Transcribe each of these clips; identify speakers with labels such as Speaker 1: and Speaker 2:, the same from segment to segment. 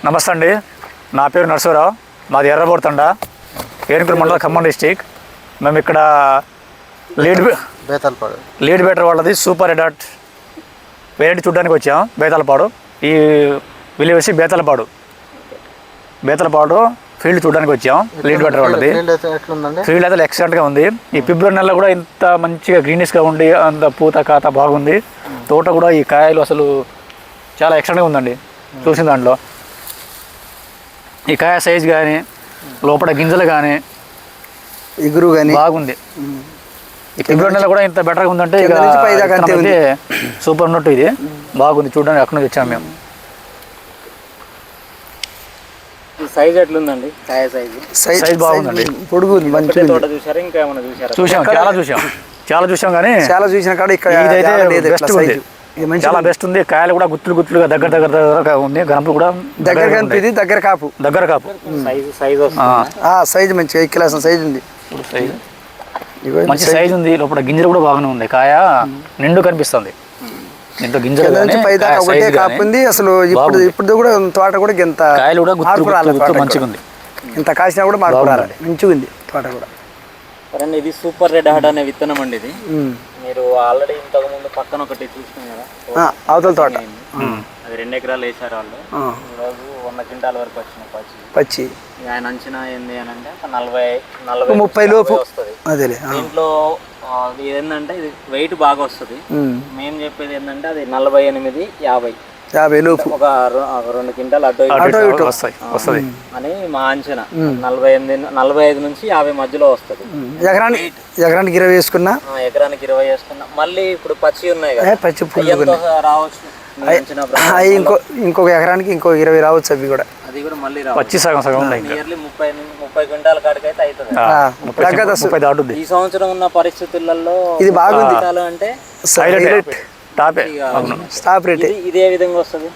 Speaker 1: నమస్తే అండి, నా పేరు నరసరావు, మాది ఎర్రబోడుతండ, ఏనుగుల మండలం, ఖమ్మం డిస్టిక్. మేము ఇక్కడ లీడ్ బెటర్ వాళ్ళది సూపర్ రెడ్ హాట్ వేరేంటి చూడడానికి వచ్చాం. బేతాలపాడు, ఈ విలేజ్ వచ్చి బేతాలపాడు ఫీల్డ్ చూడడానికి వచ్చాం. లీడ్ బెటర్ వాళ్ళది ఫీల్డ్ అయితే ఎక్సలెంట్గా ఉంది. ఈ ఫిబ్రవరి నెలలో కూడా ఇంత మంచిగా గ్రీనిష్గా ఉండి అంత పూత కాత బాగుంది. తోట కూడా ఈ కాయలు అసలు చాలా ఎక్సలెంట్గా ఉందండి. చూసిన దాంట్లో ఈ కాయ సైజ్ కానీ లోపల గింజలు కానీ
Speaker 2: ఎగురు కానీ
Speaker 1: బాగుంది. ఈ ఫిబ్రవరి నెల కూడా ఇంత బెటర్గా ఉందంటే ఇక సూపర్ ఉన్నట్టు. ఇది బాగుంది చూడడానికి. అక్కడ నుంచి వచ్చాము మేము.
Speaker 3: సైజ్ ఎట్లుందండి? కాయ
Speaker 1: సైజ్ బాగుందండి,
Speaker 2: పొడుగు ఉంది.
Speaker 3: తోట చూసారా? ఇంకా ఏమైనా చూసారా?
Speaker 1: చాలా చూసాం కానీ
Speaker 2: చాలా చూసిన కాడ ఇక్కడ
Speaker 1: చాలా బెస్ట్ ఉంది. కాయలు కూడా గుత్తులుగా దగ్గర ఉంది. గణపులు కూడా
Speaker 2: దగ్గర కనిపిది, దగ్గర కాపు
Speaker 3: సైజ్
Speaker 2: మంచిగా ఎక్కిలాసిన సైజ్ ఉంది.
Speaker 1: మంచి సైజ్ ఉంది. లోపల గింజలు కూడా బాగానే ఉంది. కాయ నిండు కనిపిస్తుంది. ఇంత గింజలు
Speaker 2: ఒకటే కాపు ఉంది. అసలు ఇప్పుడు కూడా తోట కూడా ఇంత
Speaker 1: కాయలు కూడా మంచిగా ఉంది.
Speaker 2: ఇంత కాసినా కూడా మార్పు రాలి, మంచిగా ఉంది తోట కూడా.
Speaker 3: సరే, ఇది సూపర్ రెడ్ హార్ట్ అనే విత్తనం అండి. ఇది మీరు ఆల్రెడీ ఇంతకు ముందు పక్కన ఒకటి చూసినాం కదా,
Speaker 2: అవతల తోట.
Speaker 3: అది 2 ఎకరాలు వేసారు వాళ్ళు. ఈరోజు 100 క్వింటాల వరకు వచ్చిన
Speaker 2: పచ్చి.
Speaker 3: ఆయన అంచనా ఏంది అని అంటే
Speaker 2: 30 లోపు వస్తుంది.
Speaker 3: దీంట్లో ఏంటంటే ఇది వెయిట్ బాగా వస్తుంది. మేము చెప్పేది ఏంటంటే అది 48, 50
Speaker 2: లోపు
Speaker 3: ఒక 2 క్వింటాలు అటు వస్తుంది అని మా అంచనా. 45 నుంచి 50 మధ్యలో వస్తుంది.
Speaker 2: ఎకరానికి 20 వేసుకున్నా.
Speaker 3: ఎకరానికి 20 వేసుకున్నా. మళ్ళీ ఇప్పుడు పచ్చి ఉన్నాయి కదా,
Speaker 2: పచ్చి
Speaker 3: రావచ్చు.
Speaker 2: ఇంకొక ఎకరానికి ఇంకో 20 రావచ్చు. అవి కూడా
Speaker 3: అది కూడా మళ్ళీ
Speaker 1: పచ్చి సగం
Speaker 3: నియర్లీ 30 క్వింటాల కాడికి అయితే అవుతుంది. ఈ సంవత్సరం ఉన్న పరిస్థితులలో
Speaker 2: ఇది బాగుంది
Speaker 3: అంటే
Speaker 1: స్టాప్ రేట్.
Speaker 3: ఇది ఏ విధంగా వస్తుంది?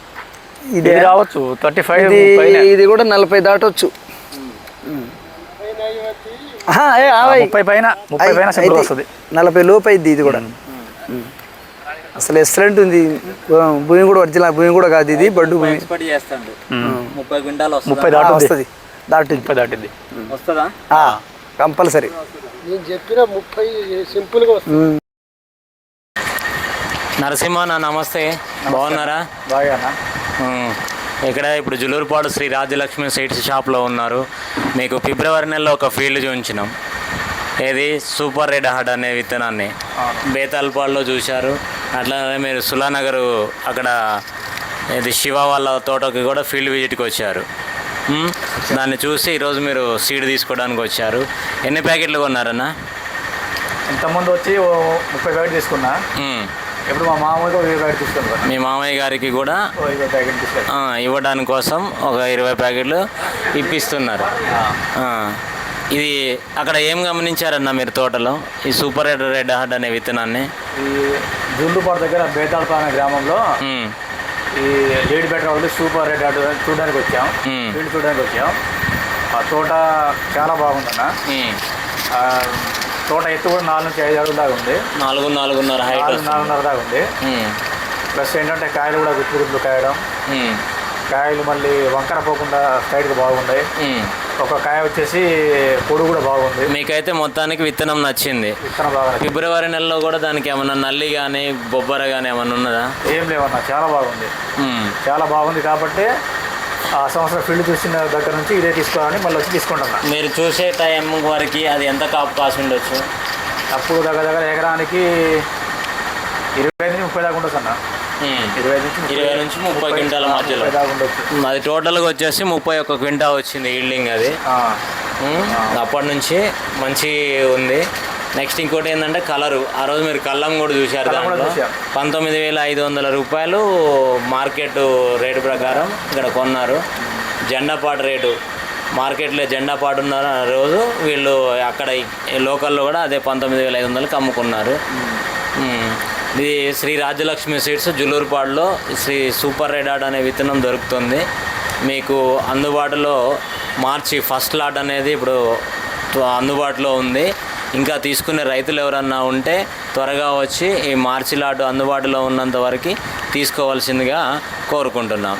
Speaker 1: ఇది రావచ్చు 35.
Speaker 2: ఇది కూడా 40 దాటవచ్చు.
Speaker 1: 30 పైన వస్తుంది.
Speaker 2: 40 లోపు అయింది ఇది కూడా. అసలు ఎక్సలెంట్ ఉంది. భూమి కూడా ఒరిజినల్ భూమి కూడా కాదు, ఇది బడ్డు భూమి.
Speaker 3: 30 క్వింటాలు
Speaker 1: 30
Speaker 2: వస్తుంది.
Speaker 1: దాటింది
Speaker 3: వస్తుందా?
Speaker 2: కంపల్సరీ.
Speaker 4: నేను చెప్పిన 30 సింపుల్గా వస్తుంది.
Speaker 3: నరసింహ, నమస్తే. బాగున్నారా?
Speaker 1: బాగా.
Speaker 3: ఇక్కడ ఇప్పుడు జులూరుపాడు శ్రీ రాజ్యలక్ష్మి సీడ్స్ షాప్లో ఉన్నారు. మీకు ఫిబ్రవరి నెలలో ఒక ఫీల్డ్ చూపించినాం. ఏది సూపర్ రెడ్ హార్ట్ అనే విత్తనాన్ని బేతాలపాడులో చూశారు. అట్లానే మీరు సులానగర్ అక్కడ ఇది శివ వాళ్ళ తోటకి కూడా ఫీల్డ్ విజిట్కి వచ్చారు. దాన్ని చూసి ఈరోజు మీరు సీడ్ తీసుకోవడానికి వచ్చారు. ఎన్ని ప్యాకెట్లు కొన్నారన్నా?
Speaker 1: ఇంతకుముందు వచ్చి 30 ప్యాకెట్ తీసుకున్నా. ఇప్పుడు మా మామయ్య 20 ప్యాకెట్ తీసుకున్నాను.
Speaker 3: మీ మామయ్య గారికి కూడా ఇవ్వడానికి కోసం ఒక 20 ప్యాకెట్లు ఇప్పిస్తున్నారు. ఇది అక్కడ ఏం గమనించారన్నా మీరు తోటలో ఈ సూపర్ రెడ్ హార్ట్ అనే విత్తనాన్ని?
Speaker 1: ఈ జుల్లుపాడు దగ్గర బేతాలపాడు అనే గ్రామంలో ఈ లీడ్ బెటర్ వాళ్ళు సూపర్ రెడ్ హార్ట్ చూడడానికి వచ్చాం. ఫీల్డ్ చూడడానికి వచ్చాం. ఆ తోట చాలా బాగుందన్న. తోట ఎత్తు కూడా 4 నుంచి 5 అడుగుల దాకా ఉంది.
Speaker 3: 4.5 హైట్
Speaker 1: 4.5 దాకా ఉంది. ప్లస్ ఏంటంటే కాయలు కూడా గుట్లు కాయడం. కాయలు మళ్ళీ వంకర పోకుండా సైడ్కి బాగున్నాయి. ఒక కాయ వచ్చేసి పొడుగు కూడా బాగుంది.
Speaker 3: మీకైతే మొత్తానికి విత్తనం నచ్చింది.
Speaker 1: విత్తనం బాగా.
Speaker 3: ఫిబ్రవరి నెలలో కూడా దానికి ఏమన్నా నల్లి కానీ బొబ్బర కానీ ఏమన్నా ఉన్నదా?
Speaker 1: ఏం లేవన్నా, చాలా బాగుంది. చాలా బాగుంది కాబట్టి ఆ సంవత్సరం ఫీల్డ్ చూసిన దగ్గర నుంచి ఇదే తీసుకోవాలని మళ్ళీ వచ్చి తీసుకుంటున్నా.
Speaker 3: మీరు చూసే టైం వరకు అది ఎంత కాపు కాసి ఉండొచ్చు?
Speaker 1: అప్పుడు దగ్గర ఎకరానికి 20 నుంచి 30 దాకా ఉండొచ్చు అన్న.
Speaker 3: 20 నుంచి 30 క్వింటాల మధ్యలో అది టోటల్గా వచ్చేసి 31 క్వింటా వచ్చింది ఈల్డింగ్. అది అప్పటి నుంచి మంచి ఉంది. నెక్స్ట్ ఇంకోటి ఏంటంటే కలరు. ఆ రోజు మీరు కల్లం కూడా చూశారు. దాంట్లో 19,500 రూపాయలు మార్కెట్ రేటు ప్రకారం ఇక్కడ కొన్నారు. జెండాపాటు రేటు మార్కెట్లో జెండాపాటు ఉన్న రోజు వీళ్ళు అక్కడ లోకల్లో కూడా అదే 19,500కి అమ్ముకున్నారు. ఇది శ్రీ రాజ్యలక్ష్మి సీడ్స్ జులూరుపాడులో శ్రీ సూపర్ రెడ్ హార్ట్ అనే విత్తనం దొరుకుతుంది. మీకు అందుబాటులో మార్చి ఫస్ట్ లాట్ అనేది ఇప్పుడు అందుబాటులో ఉంది. ఇంకా తీసుకునే రైతులు ఎవరన్నా ఉంటే త్వరగా వచ్చి ఈ మార్చి లాట్ అందుబాటులో ఉన్నంత వరకు తీసుకోవాల్సిందిగా కోరుకుంటున్నాం.